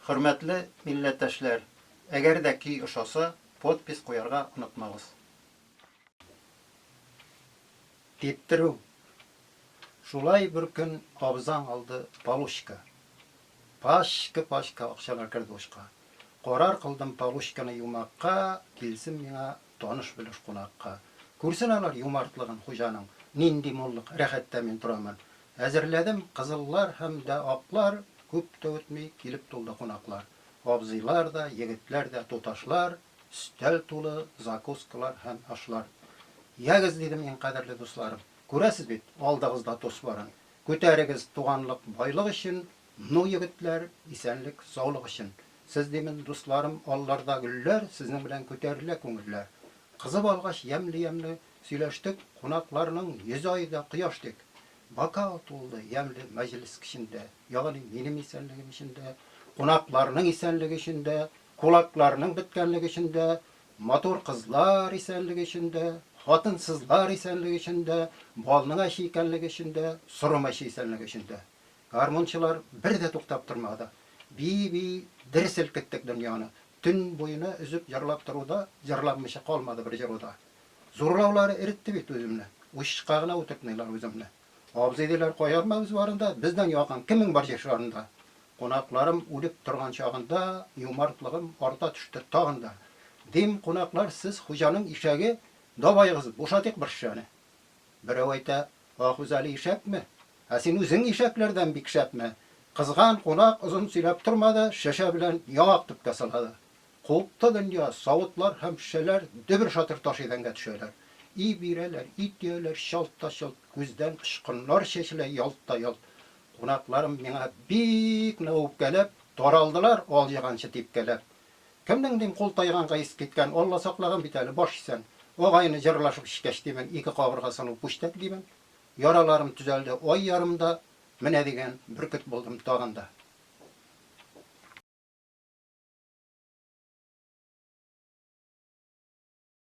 Hürmetli milletteşler, eğer de ki uşasa podpis koyarga unutmağız. Diptiru. Şulay bir gün abzan aldı paluşka. Paşka akşalar kirdi uşka. Qorar kıldım paluşkаны yumakka, kilsin mina tanış biliş kunakka. Kursin alar yumartlığın hujanın, nindi mollik rahatta men turaman. Hazırladım kızıllar hem de aklar, köp de ötmey kilip tuldu kunaklar. Abzılar da, yigitler de tutaşlar, üstel tulu zakuskalar hem aşlar. Yağız dedim en kadarlı dostlarım. Görəsiz bit, aldığızda dost barın. Köterigiz tuğanlık baylık için, nu yigitler isenlik sağlık için. Siz demin dostlarım allarda güller, sizin bilen köterilik köngüller. Kızı balgaş yemli söyleştik, konaklarının 100 ayda kıyaştık. Baka oldu yemli meclis kişinde, yani benim isenligim içinde, konaklarının isenligi içinde, kulaklarının bitkenligi içinde, motor kızlar isenligi içinde, hatınsızlar isenligi içinde, balının aşı ikenligi içinde, sorum aşı isenligi içinde. Garmonçular bir de toktap durmadı. Bir ders elkettik dünyanı. Tün boyuna üzüp yarlap duruda, yarlanmışa kalmadı bir yarıda. Zorlavları eritti bit özümle. Uşqağına oturtmaylar özümle. Abzediler koyarmamız varında, bizden yakan kimin var yaşlarında. Konaklarım ölüp turgan çağında, yumartlığım orta düştü tağında. Dim konaklar siz hujanın işegi, dabayığız boşatık bir şişani. Bir evayta, ahuzali işek mi? Sen özün işeklerden bir kişep mi? Kızgan konak uzun silap turmadı, şişe bilen yanak tüp kasaladı. Kolukta dünya savutlar hem şişeler dübür şatır taşıdan geçiyorlar. İyi bireler, iyi diyorlar, şalt şalt, gözden ışkınlar şeşile yalt. Konaklarım bana bik nağıp gelip, doraldılar, ol yığançı tip gelip. Kimden deyim kol taygan kayıs gitken, olla saklagan biteli boş isen, o gayını jırlaşıp şikeş deymen, iki kavrgasını puştek deymen. Yaralarım tüzeldi, oy yarımda, mine degen bir küt buldum tağında.